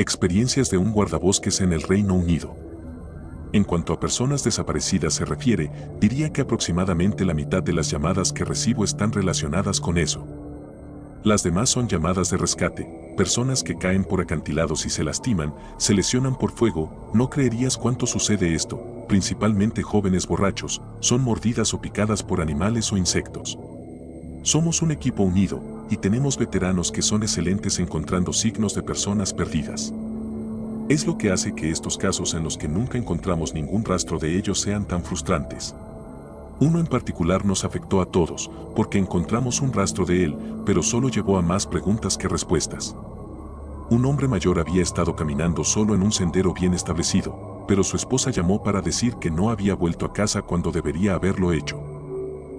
Experiencias de un guardabosques en el Reino Unido. En cuanto a personas desaparecidas se refiere, diría que aproximadamente la mitad de las llamadas que recibo están relacionadas con eso. Las demás son llamadas de rescate, personas que caen por acantilados y se lastiman, se lesionan por fuego. No creerías cuánto sucede esto, principalmente jóvenes borrachos, son mordidas o picadas por animales o insectos. Somos un equipo unido, y tenemos veteranos que son excelentes encontrando signos de personas perdidas. Es lo que hace que estos casos en los que nunca encontramos ningún rastro de ellos sean tan frustrantes. Uno en particular nos afectó a todos, porque encontramos un rastro de él, pero solo llevó a más preguntas que respuestas. Un hombre mayor había estado caminando solo en un sendero bien establecido, pero su esposa llamó para decir que no había vuelto a casa cuando debería haberlo hecho.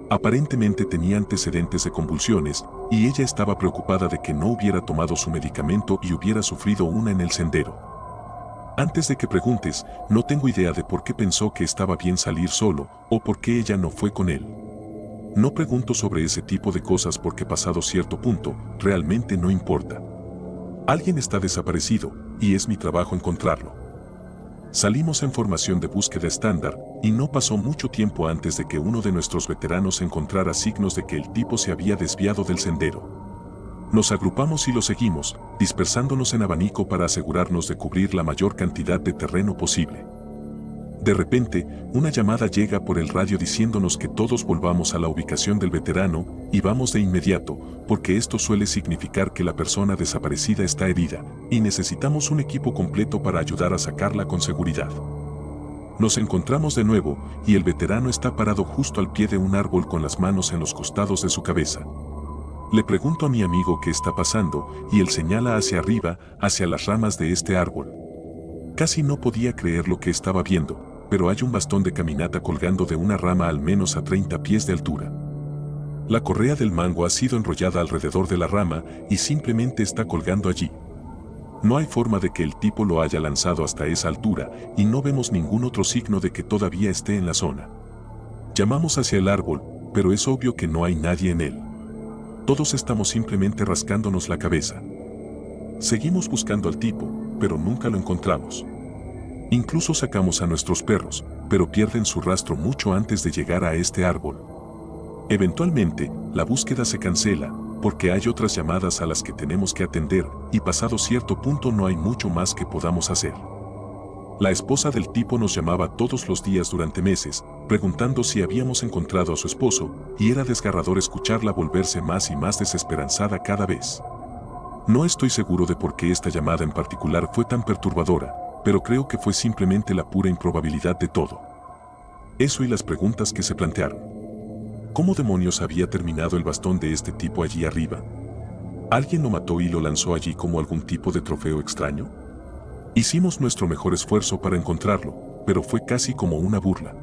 Aparentemente tenía antecedentes de convulsiones, y ella estaba preocupada de que no hubiera tomado su medicamento y hubiera sufrido una en el sendero. Antes de que preguntes, no tengo idea de por qué pensó que estaba bien salir solo, o por qué ella no fue con él. No pregunto sobre ese tipo de cosas porque pasado cierto punto, realmente no importa. Alguien está desaparecido, y es mi trabajo encontrarlo. Salimos en formación de búsqueda estándar, y no pasó mucho tiempo antes de que uno de nuestros veteranos encontrara signos de que el tipo se había desviado del sendero. Nos agrupamos y lo seguimos, dispersándonos en abanico para asegurarnos de cubrir la mayor cantidad de terreno posible. De repente, una llamada llega por el radio diciéndonos que todos volvamos a la ubicación del veterano, y vamos de inmediato, porque esto suele significar que la persona desaparecida está herida, y necesitamos un equipo completo para ayudar a sacarla con seguridad. Nos encontramos de nuevo, y el veterano está parado justo al pie de un árbol con las manos en los costados de su cabeza. Le pregunto a mi amigo qué está pasando, y él señala hacia arriba, hacia las ramas de este árbol. Casi no podía creer lo que estaba viendo, pero hay un bastón de caminata colgando de una rama al menos a 30 pies de altura. La correa del mango ha sido enrollada alrededor de la rama y simplemente está colgando allí. No hay forma de que el tipo lo haya lanzado hasta esa altura, y no vemos ningún otro signo de que todavía esté en la zona. Llamamos hacia el árbol, pero es obvio que no hay nadie en él. Todos estamos simplemente rascándonos la cabeza. Seguimos buscando al tipo, pero nunca lo encontramos. Incluso sacamos a nuestros perros, pero pierden su rastro mucho antes de llegar a este árbol. Eventualmente, la búsqueda se cancela, porque hay otras llamadas a las que tenemos que atender, y pasado cierto punto no hay mucho más que podamos hacer. La esposa del tipo nos llamaba todos los días durante meses, preguntando si habíamos encontrado a su esposo, y era desgarrador escucharla volverse más y más desesperanzada cada vez. No estoy seguro de por qué esta llamada en particular fue tan perturbadora, pero creo que fue simplemente la pura improbabilidad de todo. Eso y las preguntas que se plantearon. ¿Cómo demonios había terminado el bastón de este tipo allí arriba? ¿Alguien lo mató y lo lanzó allí como algún tipo de trofeo extraño? Hicimos nuestro mejor esfuerzo para encontrarlo, pero fue casi como una burla.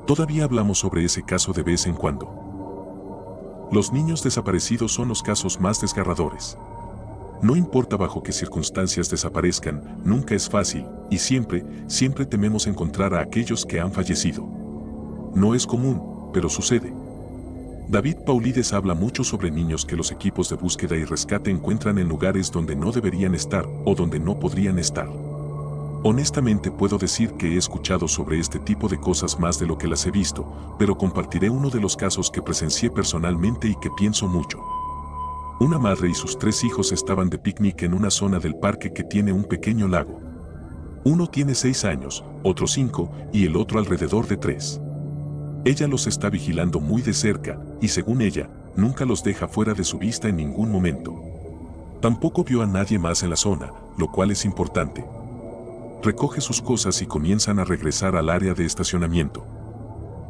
Todavía hablamos sobre ese caso de vez en cuando. Los niños desaparecidos son los casos más desgarradores. No importa bajo qué circunstancias desaparezcan, nunca es fácil, y siempre tememos encontrar a aquellos que han fallecido. No es común, pero sucede. David Paulides habla mucho sobre niños que los equipos de búsqueda y rescate encuentran en lugares donde no deberían estar o donde no podrían estar. Honestamente puedo decir que he escuchado sobre este tipo de cosas más de lo que las he visto, pero compartiré uno de los casos que presencié personalmente y que pienso mucho. Una madre y sus 3 hijos estaban de picnic en una zona del parque que tiene un pequeño lago. Uno tiene 6 años, otro 5 y el otro alrededor de 3. Ella los está vigilando muy de cerca, y según ella, nunca los deja fuera de su vista en ningún momento. Tampoco vio a nadie más en la zona, lo cual es importante. Recoge sus cosas y comienzan a regresar al área de estacionamiento.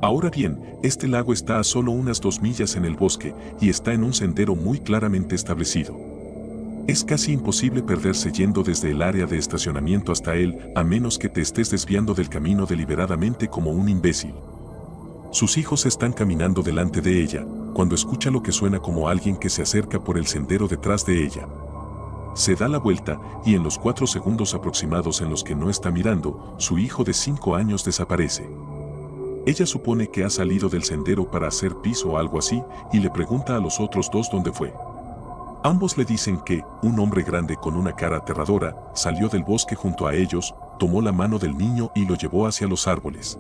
Ahora bien, este lago está a solo unas 2 millas en el bosque y está en un sendero muy claramente establecido. Es casi imposible perderse yendo desde el área de estacionamiento hasta él, a menos que te estés desviando del camino deliberadamente como un imbécil. Sus hijos están caminando delante de ella, cuando escucha lo que suena como alguien que se acerca por el sendero detrás de ella. Se da la vuelta y en los 4 segundos aproximados en los que no está mirando, su hijo de 5 años desaparece. Ella supone que ha salido del sendero para hacer pis o algo así, y le pregunta a los otros 2 dónde fue. Ambos le dicen que un hombre grande con una cara aterradora salió del bosque junto a ellos, tomó la mano del niño y lo llevó hacia los árboles.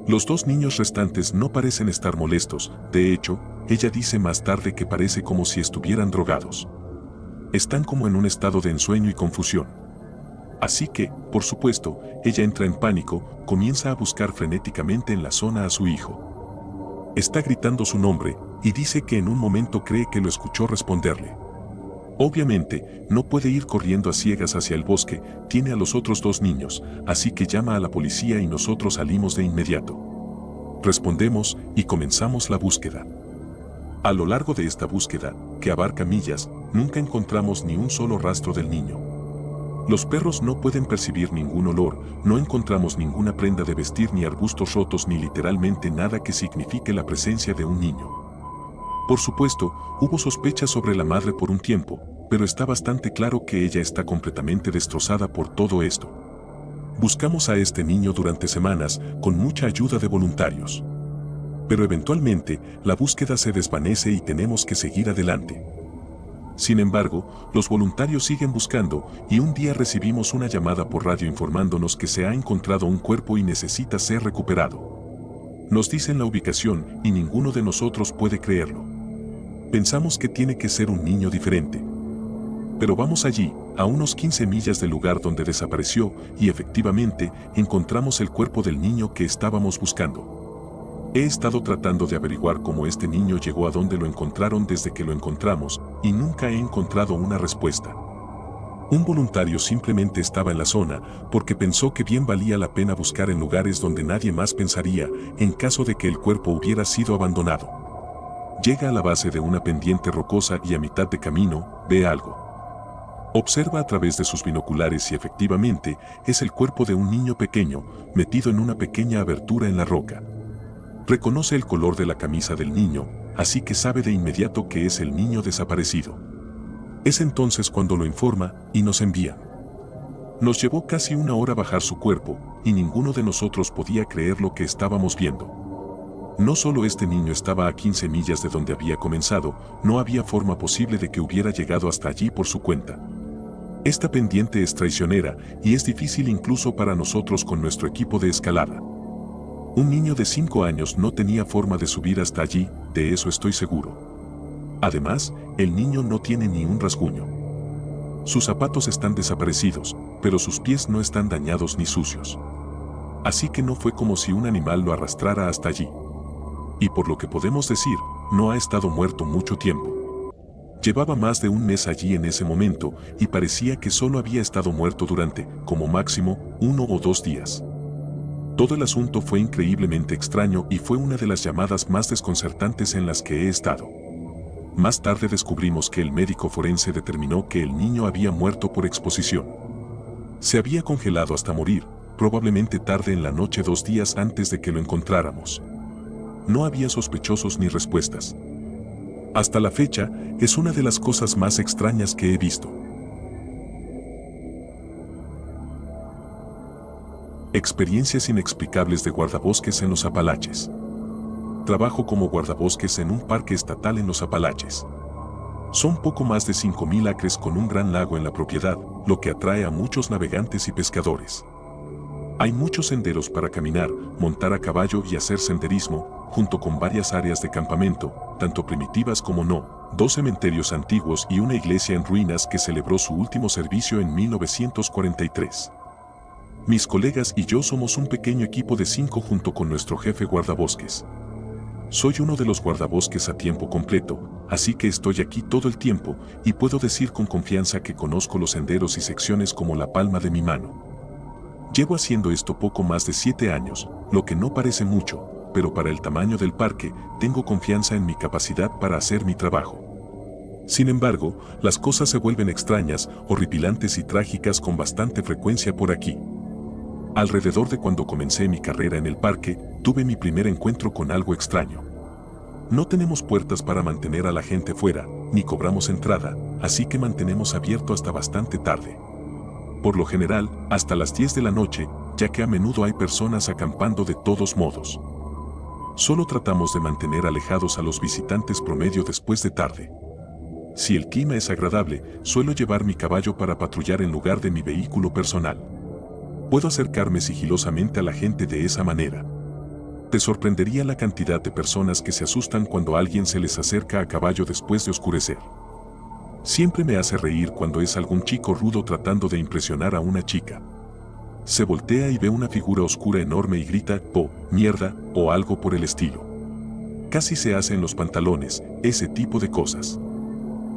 Los dos niños restantes no parecen estar molestos, de hecho, ella dice más tarde que parece como si estuvieran drogados. Están como en un estado de ensueño y confusión. Así que, por supuesto, ella entra en pánico, comienza a buscar frenéticamente en la zona a su hijo. Está gritando su nombre, y dice que en un momento cree que lo escuchó responderle. Obviamente, no puede ir corriendo a ciegas hacia el bosque, tiene a los otros dos niños, así que llama a la policía y nosotros salimos de inmediato. Respondemos y comenzamos la búsqueda. A lo largo de esta búsqueda, que abarca millas, nunca encontramos ni un solo rastro del niño. Los perros no pueden percibir ningún olor, no encontramos ninguna prenda de vestir ni arbustos rotos ni literalmente nada que signifique la presencia de un niño. Por supuesto, hubo sospechas sobre la madre por un tiempo, pero está bastante claro que ella está completamente destrozada por todo esto. Buscamos a este niño durante semanas, con mucha ayuda de voluntarios. Pero eventualmente, la búsqueda se desvanece y tenemos que seguir adelante. Sin embargo, los voluntarios siguen buscando y un día recibimos una llamada por radio informándonos que se ha encontrado un cuerpo y necesita ser recuperado. Nos dicen la ubicación y ninguno de nosotros puede creerlo. Pensamos que tiene que ser un niño diferente. Pero vamos allí, a unos 15 millas del lugar donde desapareció, y efectivamente encontramos el cuerpo del niño que estábamos buscando. He estado tratando de averiguar cómo este niño llegó a donde lo encontraron desde que lo encontramos, y nunca he encontrado una respuesta. Un voluntario simplemente estaba en la zona porque pensó que bien valía la pena buscar en lugares donde nadie más pensaría en caso de que el cuerpo hubiera sido abandonado. Llega a la base de una pendiente rocosa y a mitad de camino, ve algo. Observa a través de sus binoculares y efectivamente es el cuerpo de un niño pequeño, metido en una pequeña abertura en la roca. Reconoce el color de la camisa del niño, así que sabe de inmediato que es el niño desaparecido. Es entonces cuando lo informa y nos envía. Nos llevó casi una hora bajar su cuerpo, y ninguno de nosotros podía creer lo que estábamos viendo. No solo este niño estaba a 15 millas de donde había comenzado, no había forma posible de que hubiera llegado hasta allí por su cuenta. Esta pendiente es traicionera y es difícil incluso para nosotros con nuestro equipo de escalada. Un niño de 5 años no tenía forma de subir hasta allí, de eso estoy seguro. Además, el niño no tiene ni un rasguño. Sus zapatos están desaparecidos, pero sus pies no están dañados ni sucios. Así que no fue como si un animal lo arrastrara hasta allí. Y por lo que podemos decir, no ha estado muerto mucho tiempo. Llevaba más de un mes allí en ese momento y parecía que solo había estado muerto durante, como máximo, 1 o 2 días. Todo el asunto fue increíblemente extraño y fue una de las llamadas más desconcertantes en las que he estado. Más tarde descubrimos que el médico forense determinó que el niño había muerto por exposición. Se había congelado hasta morir, probablemente tarde en la noche 2 días antes de que lo encontráramos. No había sospechosos ni respuestas. Hasta la fecha, es una de las cosas más extrañas que he visto. Experiencias inexplicables de guardabosques en los Apalaches. Trabajo como guardabosques en un parque estatal en los Apalaches. Son poco más de 5,000 acres con un gran lago en la propiedad, lo que atrae a muchos navegantes y pescadores. Hay muchos senderos para caminar, montar a caballo y hacer senderismo, junto con varias áreas de campamento, tanto primitivas como no, 2 cementerios antiguos y una iglesia en ruinas que celebró su último servicio en 1943. Mis colegas y yo somos un pequeño equipo de 5 junto con nuestro jefe guardabosques. Soy uno de los guardabosques a tiempo completo, así que estoy aquí todo el tiempo y puedo decir con confianza que conozco los senderos y secciones como la palma de mi mano. Llevo haciendo esto poco más de 7 años, lo que no parece mucho, pero para el tamaño del parque, tengo confianza en mi capacidad para hacer mi trabajo. Sin embargo, las cosas se vuelven extrañas, horripilantes y trágicas con bastante frecuencia por aquí. Alrededor de cuando comencé mi carrera en el parque, tuve mi primer encuentro con algo extraño. No tenemos puertas para mantener a la gente fuera, ni cobramos entrada, así que mantenemos abierto hasta bastante tarde. Por lo general, hasta las 10 de la noche, ya que a menudo hay personas acampando de todos modos. Solo tratamos de mantener alejados a los visitantes promedio después de tarde. Si el clima es agradable, suelo llevar mi caballo para patrullar en lugar de mi vehículo personal. Puedo acercarme sigilosamente a la gente de esa manera. Te sorprendería la cantidad de personas que se asustan cuando alguien se les acerca a caballo después de oscurecer. Siempre me hace reír cuando es algún chico rudo tratando de impresionar a una chica. Se voltea y ve una figura oscura enorme y grita, «Oh, mierda», o algo por el estilo. Casi se hace en los pantalones, ese tipo de cosas.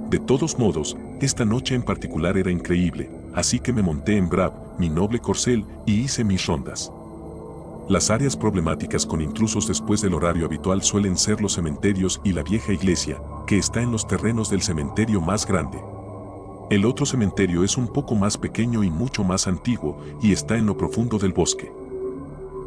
De todos modos, esta noche en particular era increíble, así que me monté en Brab, mi noble corcel, y hice mis rondas. Las áreas problemáticas con intrusos después del horario habitual suelen ser los cementerios y la vieja iglesia, que está en los terrenos del cementerio más grande. El otro cementerio es un poco más pequeño y mucho más antiguo, y está en lo profundo del bosque.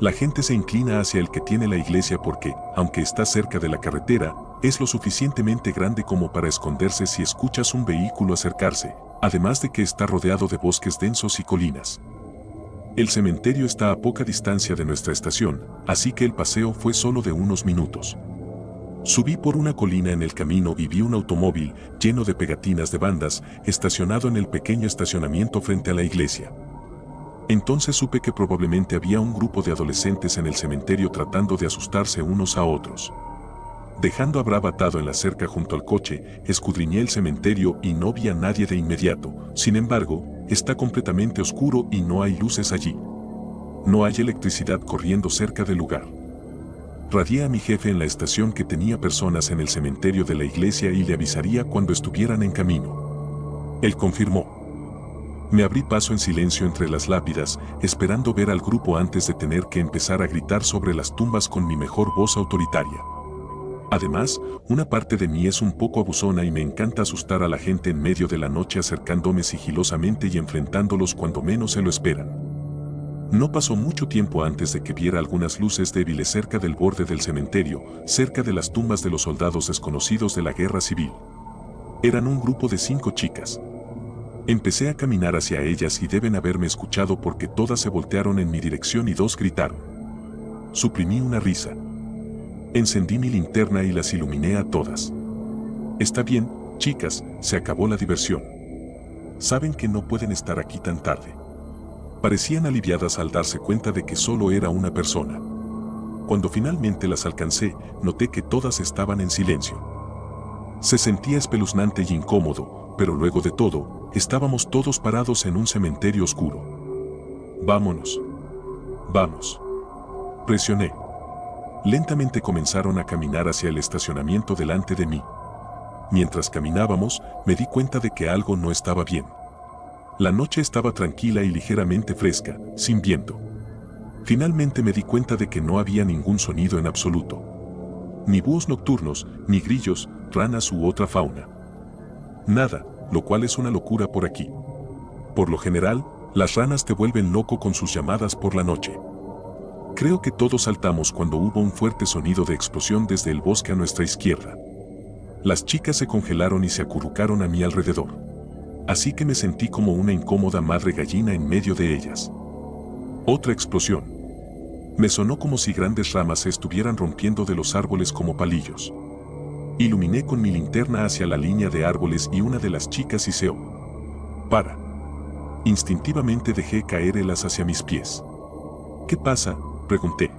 La gente se inclina hacia el que tiene la iglesia porque, aunque está cerca de la carretera, es lo suficientemente grande como para esconderse si escuchas un vehículo acercarse, además de que está rodeado de bosques densos y colinas. El cementerio está a poca distancia de nuestra estación, así que el paseo fue solo de unos minutos. Subí por una colina en el camino y vi un automóvil, lleno de pegatinas de bandas, estacionado en el pequeño estacionamiento frente a la iglesia. Entonces supe que probablemente había un grupo de adolescentes en el cementerio tratando de asustarse unos a otros. Dejando a Brab atado en la cerca junto al coche, escudriñé el cementerio y no vi a nadie de inmediato. Sin embargo, está completamente oscuro y no hay luces allí. No hay electricidad corriendo cerca del lugar. Radié a mi jefe en la estación que tenía personas en el cementerio de la iglesia y le avisaría cuando estuvieran en camino. Él confirmó. Me abrí paso en silencio entre las lápidas, esperando ver al grupo antes de tener que empezar a gritar sobre las tumbas con mi mejor voz autoritaria. Además, una parte de mí es un poco abusona y me encanta asustar a la gente en medio de la noche acercándome sigilosamente y enfrentándolos cuando menos se lo esperan. No pasó mucho tiempo antes de que viera algunas luces débiles cerca del borde del cementerio, cerca de las tumbas de los soldados desconocidos de la guerra civil. Eran un grupo de 5 chicas. Empecé a caminar hacia ellas y deben haberme escuchado porque todas se voltearon en mi dirección y 2 gritaron. Suprimí una risa. Encendí mi linterna y las iluminé a todas. Está bien, chicas, se acabó la diversión. Saben que no pueden estar aquí tan tarde. Parecían aliviadas al darse cuenta de que solo era una persona. Cuando finalmente las alcancé, noté que todas estaban en silencio. Se sentía espeluznante y incómodo, pero luego de todo, estábamos todos parados en un cementerio oscuro. Vámonos. Vamos. Presioné. Lentamente comenzaron a caminar hacia el estacionamiento delante de mí. Mientras caminábamos, me di cuenta de que algo no estaba bien. La noche estaba tranquila y ligeramente fresca, sin viento. Finalmente me di cuenta de que no había ningún sonido en absoluto. Ni búhos nocturnos, ni grillos, ranas u otra fauna. Nada, lo cual es una locura por aquí. Por lo general, las ranas te vuelven loco con sus llamadas por la noche. Creo que todos saltamos cuando hubo un fuerte sonido de explosión desde el bosque a nuestra izquierda. Las chicas se congelaron y se acurrucaron a mi alrededor. Así que me sentí como una incómoda madre gallina en medio de ellas. Otra explosión. Me sonó como si grandes ramas se estuvieran rompiendo de los árboles como palillos. Iluminé con mi linterna hacia la línea de árboles y una de las chicas hiceó. «Para». Instintivamente dejé caer el as hacia mis pies. «¿Qué pasa?», pregunté.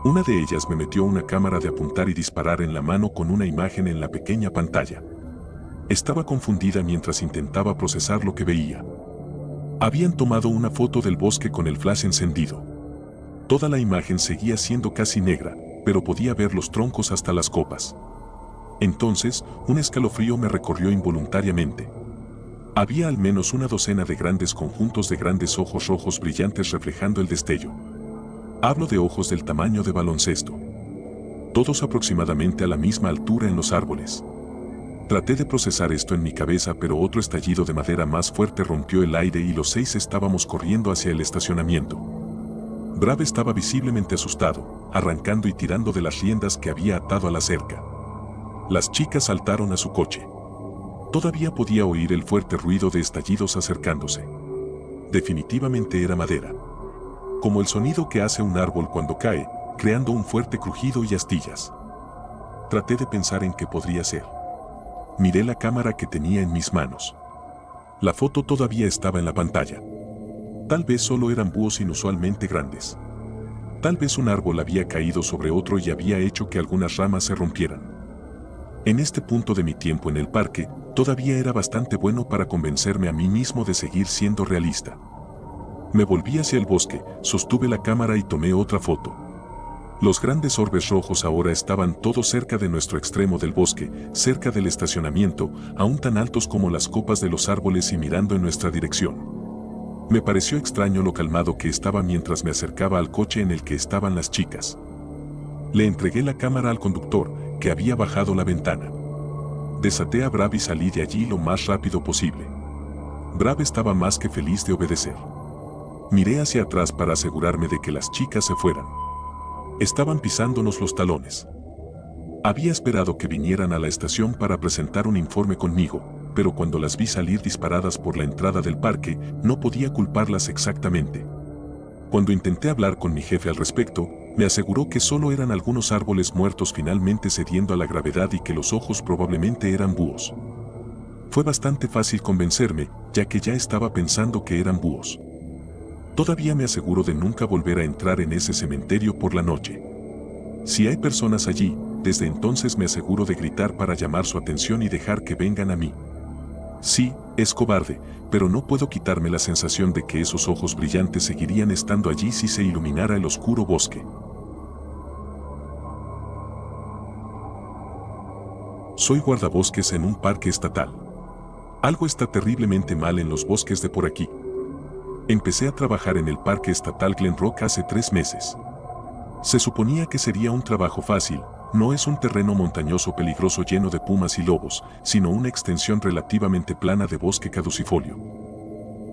Una de ellas me metió una cámara de apuntar y disparar en la mano con una imagen en la pequeña pantalla. Estaba confundida mientras intentaba procesar lo que veía. Habían tomado una foto del bosque con el flash encendido. Toda la imagen seguía siendo casi negra, pero podía ver los troncos hasta las copas. Entonces, un escalofrío me recorrió involuntariamente. Había al menos una docena de grandes conjuntos de grandes ojos rojos brillantes reflejando el destello. Hablo de ojos del tamaño de baloncesto. Todos aproximadamente a la misma altura en los árboles. Traté de procesar esto en mi cabeza, pero otro estallido de madera más fuerte rompió el aire y los 6 estábamos corriendo hacia el estacionamiento. Brab estaba visiblemente asustado, arrancando y tirando de las riendas que había atado a la cerca. Las chicas saltaron a su coche. Todavía podía oír el fuerte ruido de estallidos acercándose. Definitivamente era madera. Como el sonido que hace un árbol cuando cae, creando un fuerte crujido y astillas. Traté de pensar en qué podría ser. Miré la cámara que tenía en mis manos. La foto todavía estaba en la pantalla. Tal vez solo eran búhos inusualmente grandes. Tal vez un árbol había caído sobre otro y había hecho que algunas ramas se rompieran. En este punto de mi tiempo en el parque, todavía era bastante bueno para convencerme a mí mismo de seguir siendo realista. Me volví hacia el bosque, sostuve la cámara y tomé otra foto. Los grandes orbes rojos ahora estaban todos cerca de nuestro extremo del bosque, cerca del estacionamiento, aún tan altos como las copas de los árboles y mirando en nuestra dirección. Me pareció extraño lo calmado que estaba mientras me acercaba al coche en el que estaban las chicas. Le entregué la cámara al conductor, que había bajado la ventana. Desaté a Brave y salí de allí lo más rápido posible. Brave estaba más que feliz de obedecer. Miré hacia atrás para asegurarme de que las chicas se fueran. Estaban pisándonos los talones. Había esperado que vinieran a la estación para presentar un informe conmigo, pero cuando las vi salir disparadas por la entrada del parque, no podía culparlas exactamente. Cuando intenté hablar con mi jefe al respecto, me aseguró que solo eran algunos árboles muertos finalmente cediendo a la gravedad y que los ojos probablemente eran búhos. Fue bastante fácil convencerme, ya que ya estaba pensando que eran búhos. Todavía me aseguro de nunca volver a entrar en ese cementerio por la noche. Si hay personas allí, desde entonces me aseguro de gritar para llamar su atención y dejar que vengan a mí. Sí, es cobarde, pero no puedo quitarme la sensación de que esos ojos brillantes seguirían estando allí si se iluminara el oscuro bosque. Soy guardabosques en un parque estatal. Algo está terriblemente mal en los bosques de por aquí. Empecé a trabajar en el parque estatal Glen Rock hace 3 meses. Se suponía que sería un trabajo fácil, no es un terreno montañoso peligroso lleno de pumas y lobos, sino una extensión relativamente plana de bosque caducifolio.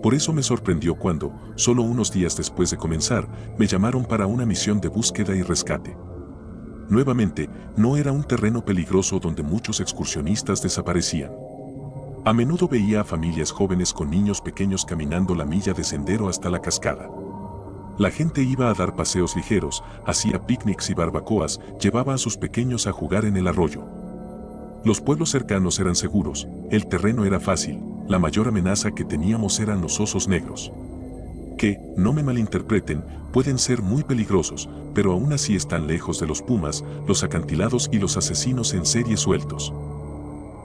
Por eso me sorprendió cuando, solo unos días después de comenzar, me llamaron para una misión de búsqueda y rescate. Nuevamente, no era un terreno peligroso donde muchos excursionistas desaparecían. A menudo veía a familias jóvenes con niños pequeños caminando la milla de sendero hasta la cascada. La gente iba a dar paseos ligeros, hacía picnics y barbacoas, llevaba a sus pequeños a jugar en el arroyo. Los pueblos cercanos eran seguros, el terreno era fácil, la mayor amenaza que teníamos eran los osos negros. Que, no me malinterpreten, pueden ser muy peligrosos, pero aún así están lejos de los pumas, los acantilados y los asesinos en serie sueltos.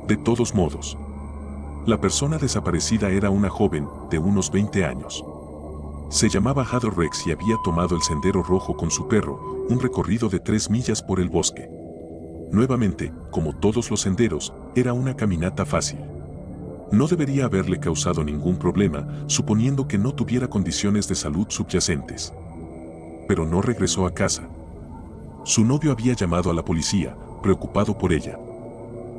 De todos modos, la persona desaparecida era una joven, de unos 20 años. Se llamaba Heather Rex y había tomado el sendero rojo con su perro, un recorrido de 3 millas por el bosque. Nuevamente, como todos los senderos, era una caminata fácil. No debería haberle causado ningún problema, suponiendo que no tuviera condiciones de salud subyacentes. Pero no regresó a casa. Su novio había llamado a la policía, preocupado por ella.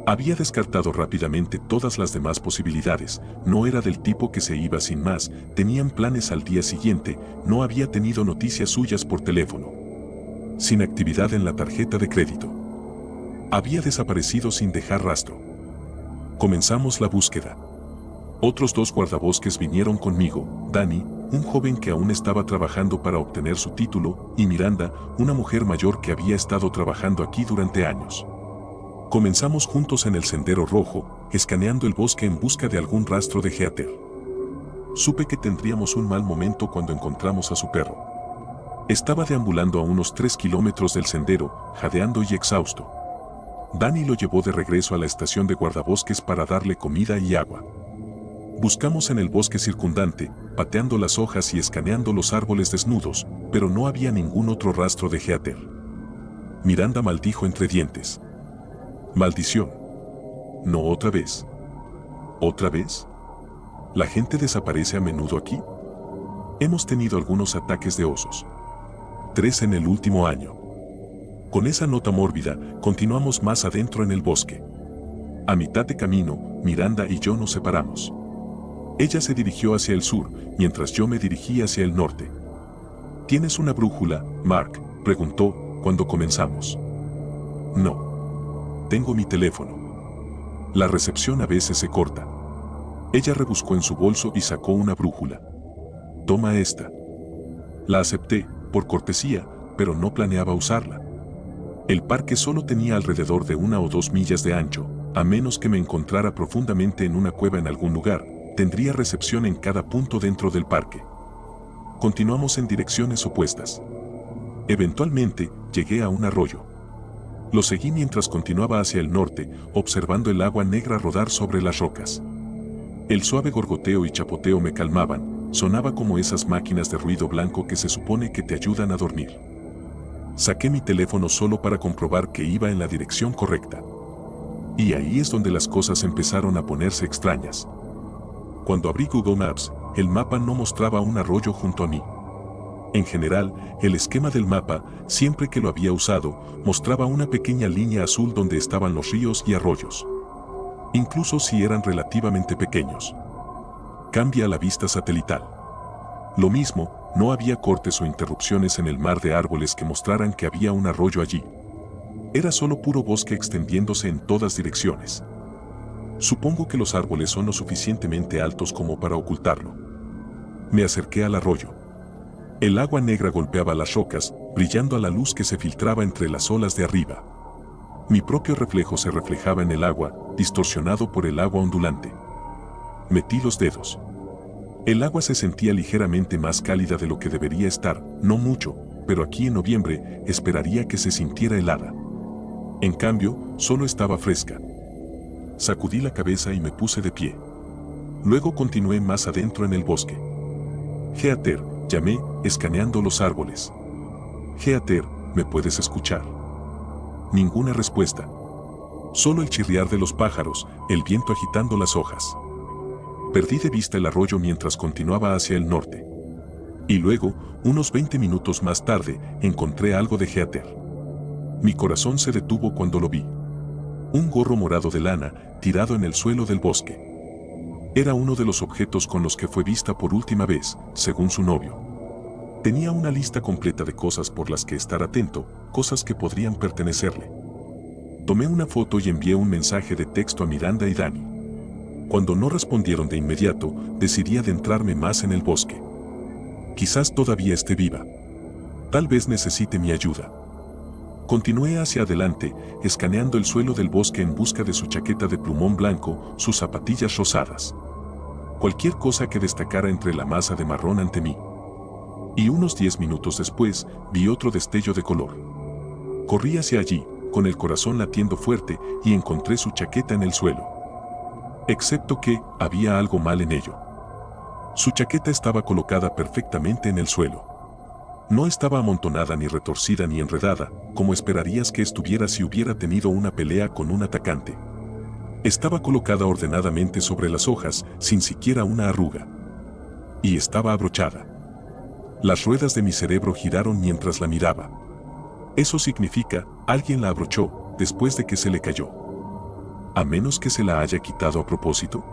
Había descartado rápidamente todas las demás posibilidades, no era del tipo que se iba sin más, tenían planes al día siguiente, no había tenido noticias suyas por teléfono. Sin actividad en la tarjeta de crédito. Había desaparecido sin dejar rastro. Comenzamos la búsqueda. Otros 2 guardabosques vinieron conmigo, Danny, un joven que aún estaba trabajando para obtener su título, y Miranda, una mujer mayor que había estado trabajando aquí durante años. Comenzamos juntos en el sendero rojo, escaneando el bosque en busca de algún rastro de Heather. Supe que tendríamos un mal momento cuando encontramos a su perro. Estaba deambulando a unos 3 kilómetros del sendero, jadeando y exhausto. Danny lo llevó de regreso a la estación de guardabosques para darle comida y agua. Buscamos en el bosque circundante, pateando las hojas y escaneando los árboles desnudos, pero no había ningún otro rastro de Heather. Miranda maldijo entre dientes. Maldición. No otra vez. ¿Otra vez? ¿La gente desaparece a menudo aquí? Hemos tenido algunos ataques de osos. 3 en el último año. Con esa nota mórbida, continuamos más adentro en el bosque. A mitad de camino, Miranda y yo nos separamos. Ella se dirigió hacia el sur, mientras yo me dirigí hacia el norte. ¿Tienes una brújula, Mark?, preguntó, cuando comenzamos. No. Tengo mi teléfono. La recepción a veces se corta. Ella rebuscó en su bolso y sacó una brújula. Toma esta. La acepté, por cortesía, pero no planeaba usarla. El parque solo tenía alrededor de 1 o 2 millas de ancho, A menos que me encontrara profundamente en una cueva en algún lugar, tendría recepción en cada punto dentro del parque. Continuamos en direcciones opuestas. Eventualmente, llegué a un arroyo. Lo seguí mientras continuaba hacia el norte, observando el agua negra rodar sobre las rocas. El suave gorgoteo y chapoteo me calmaban, sonaba como esas máquinas de ruido blanco que se supone que te ayudan a dormir. Saqué mi teléfono solo para comprobar que iba en la dirección correcta. Y ahí es donde las cosas empezaron a ponerse extrañas. Cuando abrí Google Maps, el mapa no mostraba un arroyo junto a mí. En general, el esquema del mapa, siempre que lo había usado, mostraba una pequeña línea azul donde estaban los ríos y arroyos. Incluso si eran relativamente pequeños. Cambia la vista satelital. Lo mismo, no había cortes o interrupciones en el mar de árboles que mostraran que había un arroyo allí. Era solo puro bosque extendiéndose en todas direcciones. Supongo que los árboles son lo suficientemente altos como para ocultarlo. Me acerqué al arroyo. El agua negra golpeaba las rocas, brillando a la luz que se filtraba entre las olas de arriba. Mi propio reflejo se reflejaba en el agua, distorsionado por el agua ondulante. Metí los dedos. El agua se sentía ligeramente más cálida de lo que debería estar, no mucho, pero aquí en noviembre esperaría que se sintiera helada. En cambio, solo estaba fresca. Sacudí la cabeza y me puse de pie. Luego continué más adentro en el bosque. Heather, llamé, escaneando los árboles. Heather, ¿me puedes escuchar? Ninguna respuesta. Solo el chirriar de los pájaros, el viento agitando las hojas. Perdí de vista el arroyo mientras continuaba hacia el norte. Y luego, unos 20 minutos más tarde, encontré algo de Heather. Mi corazón se detuvo cuando lo vi. Un gorro morado de lana, tirado en el suelo del bosque. Era uno de los objetos con los que fue vista por última vez, según su novio. Tenía una lista completa de cosas por las que estar atento, cosas que podrían pertenecerle. Tomé una foto y envié un mensaje de texto a Miranda y Danny. Cuando no respondieron de inmediato, decidí adentrarme más en el bosque. Quizás todavía esté viva. Tal vez necesite mi ayuda. Continué hacia adelante, escaneando el suelo del bosque en busca de su chaqueta de plumón blanco, sus zapatillas rosadas. Cualquier cosa que destacara entre la masa de marrón ante mí. Y unos 10 minutos después, vi otro destello de color. Corrí hacia allí, con el corazón latiendo fuerte, y encontré su chaqueta en el suelo. Excepto que, había algo mal en ello. Su chaqueta estaba colocada perfectamente en el suelo. No estaba amontonada ni retorcida ni enredada, como esperarías que estuviera si hubiera tenido una pelea con un atacante. Estaba colocada ordenadamente sobre las hojas, sin siquiera una arruga. Y estaba abrochada. Las ruedas de mi cerebro giraron mientras la miraba. Eso significa, alguien la abrochó, después de que se le cayó. A menos que se la haya quitado a propósito.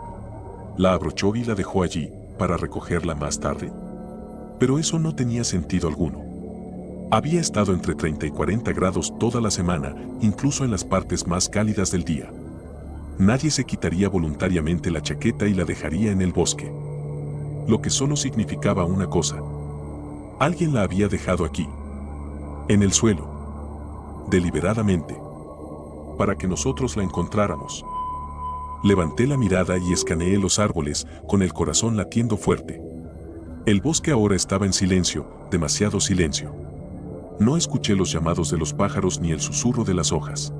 La abrochó y la dejó allí, para recogerla más tarde. Pero eso no tenía sentido alguno. Había estado entre 30 y 40 grados toda la semana, incluso en las partes más cálidas del día. Nadie se quitaría voluntariamente la chaqueta y la dejaría en el bosque. Lo que solo significaba una cosa. Alguien la había dejado aquí. En el suelo. Deliberadamente. Para que nosotros la encontráramos. Levanté la mirada y escaneé los árboles, con el corazón latiendo fuerte. El bosque ahora estaba en silencio, demasiado silencio. No escuché los llamados de los pájaros ni el susurro de las hojas.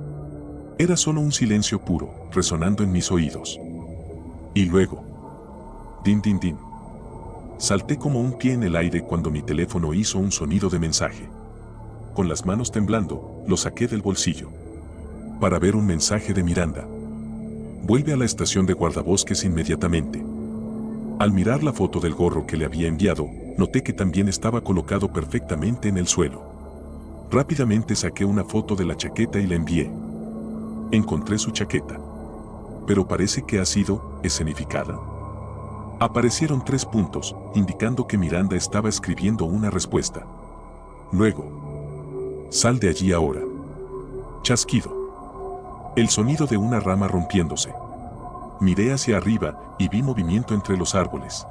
Era solo un silencio puro, resonando en mis oídos. Y luego... din din din. Salté como un pie en el aire cuando mi teléfono hizo un sonido de mensaje. Con las manos temblando, lo saqué del bolsillo. Para ver un mensaje de Miranda. Vuelve a la estación de guardabosques inmediatamente. Al mirar la foto del gorro que le había enviado, noté que también estaba colocado perfectamente en el suelo. Rápidamente saqué una foto de la chaqueta y la envié. Encontré su chaqueta. Pero parece que ha sido escenificada. Aparecieron 3 puntos, indicando que Miranda estaba escribiendo una respuesta. Luego. Sal de allí ahora. Chasquido. El sonido de una rama rompiéndose. Miré hacia arriba y vi movimiento entre los árboles.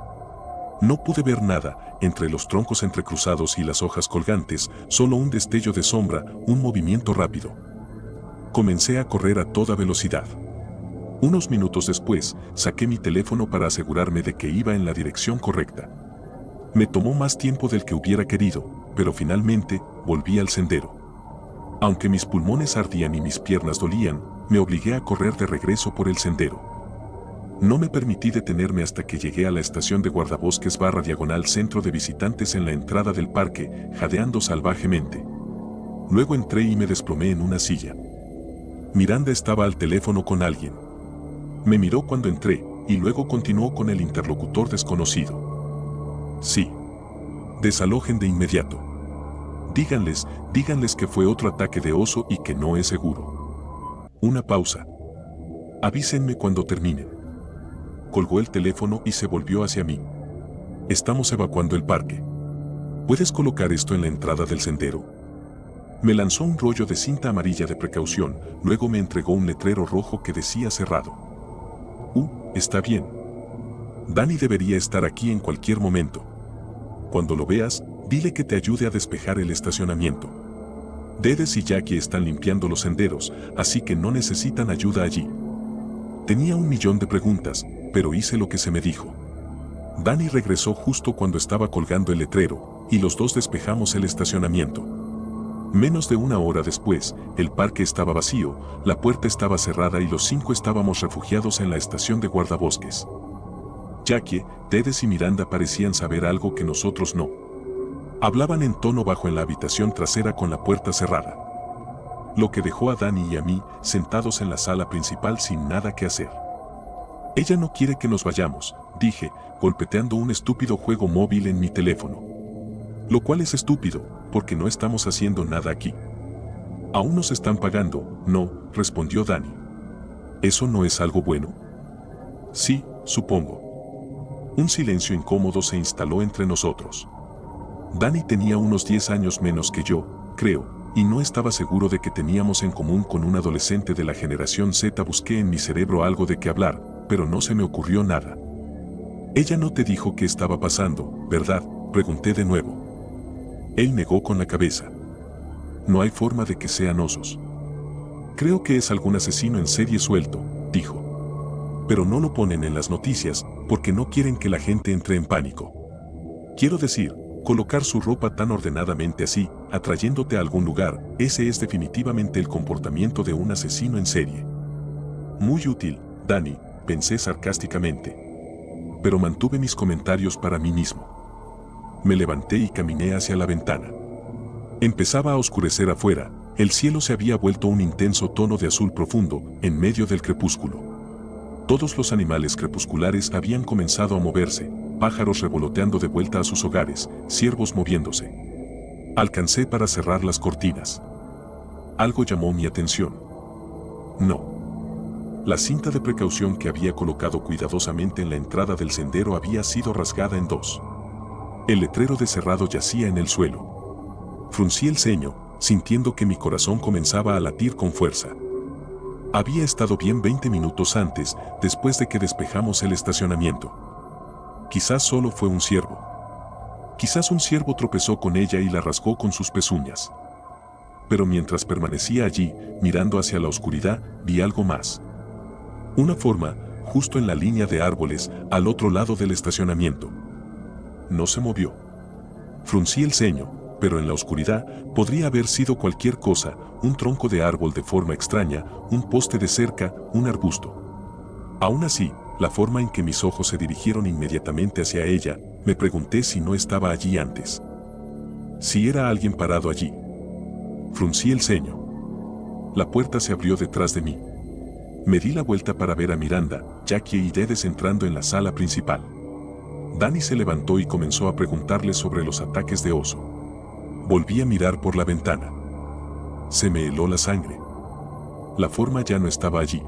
No pude ver nada, entre los troncos entrecruzados y las hojas colgantes, solo un destello de sombra, un movimiento rápido. Comencé a correr a toda velocidad. Unos minutos después, saqué mi teléfono para asegurarme de que iba en la dirección correcta. Me tomó más tiempo del que hubiera querido, pero finalmente volví al sendero. Aunque mis pulmones ardían y mis piernas dolían, me obligué a correr de regreso por el sendero. No me permití detenerme hasta que llegué a la estación de guardabosques /diagonal centro de visitantes en la entrada del parque, jadeando salvajemente. Luego entré y me desplomé en una silla. Miranda estaba al teléfono con alguien. Me miró cuando entré, y luego continuó con el interlocutor desconocido. Sí. Desalojen de inmediato. Díganles que fue otro ataque de oso y que no es seguro. Una pausa. Avísenme cuando terminen. Colgó el teléfono y se volvió hacia mí. Estamos evacuando el parque. ¿Puedes colocar esto en la entrada del sendero? Me lanzó un rollo de cinta amarilla de precaución, luego me entregó un letrero rojo que decía cerrado. Está bien. Dani debería estar aquí en cualquier momento. Cuando lo veas, dile que te ayude a despejar el estacionamiento. Dedes y Jackie están limpiando los senderos, así que no necesitan ayuda allí. Tenía 1.000.000 de preguntas, pero hice lo que se me dijo. Dani regresó justo cuando estaba colgando el letrero, y los dos despejamos el estacionamiento. Menos de una hora después, el parque estaba vacío, la puerta estaba cerrada y los 5 estábamos refugiados en la estación de guardabosques. Jackie, Dedes y Miranda parecían saber algo que nosotros no. Hablaban en tono bajo en la habitación trasera con la puerta cerrada. Lo que dejó a Dani y a mí sentados en la sala principal sin nada que hacer. Ella no quiere que nos vayamos, dije, golpeteando un estúpido juego móvil en mi teléfono. Lo cual es estúpido, porque no estamos haciendo nada aquí. Aún nos están pagando, no, respondió Dani. ¿Eso no es algo bueno? Sí, supongo. Un silencio incómodo se instaló entre nosotros. Dani tenía unos 10 años menos que yo, creo, y no estaba seguro de que teníamos en común con un adolescente de la generación Z. Busqué en mi cerebro algo de qué hablar, pero no se me ocurrió nada. Ella no te dijo qué estaba pasando, ¿verdad?, pregunté de nuevo. Él negó con la cabeza. No hay forma de que sean osos. Creo que es algún asesino en serie suelto, dijo. Pero no lo ponen en las noticias, porque no quieren que la gente entre en pánico. Quiero decir, colocar su ropa tan ordenadamente así, atrayéndote a algún lugar, ese es definitivamente el comportamiento de un asesino en serie. Muy útil, Dani, pensé sarcásticamente. Pero mantuve mis comentarios para mí mismo. Me levanté y caminé hacia la ventana. Empezaba a oscurecer afuera, el cielo se había vuelto un intenso tono de azul profundo, en medio del crepúsculo. Todos los animales crepusculares habían comenzado a moverse, pájaros revoloteando de vuelta a sus hogares, ciervos moviéndose. Alcancé para cerrar las cortinas. Algo llamó mi atención. No. La cinta de precaución que había colocado cuidadosamente en la entrada del sendero había sido rasgada en 2. El letrero de cerrado yacía en el suelo. Fruncí el ceño, sintiendo que mi corazón comenzaba a latir con fuerza. Había estado bien 20 minutos antes, después de que despejamos el estacionamiento. Quizás solo fue un ciervo. Quizás un ciervo tropezó con ella y la rasgó con sus pezuñas. Pero mientras permanecía allí, mirando hacia la oscuridad, vi algo más. Una forma, justo en la línea de árboles, al otro lado del estacionamiento. No se movió. Fruncí el ceño, pero en la oscuridad podría haber sido cualquier cosa, un tronco de árbol de forma extraña, un poste de cerca, un arbusto. Aún así, la forma en que mis ojos se dirigieron inmediatamente hacia ella, me pregunté si no estaba allí antes. Si era alguien parado allí. Fruncí el ceño. La puerta se abrió detrás de mí. Me di la vuelta para ver a Miranda, Jackie y Dedes entrando en la sala principal. Dani se levantó y comenzó a preguntarle sobre los ataques de oso. Volví a mirar por la ventana. Se me heló la sangre. La forma ya no estaba allí.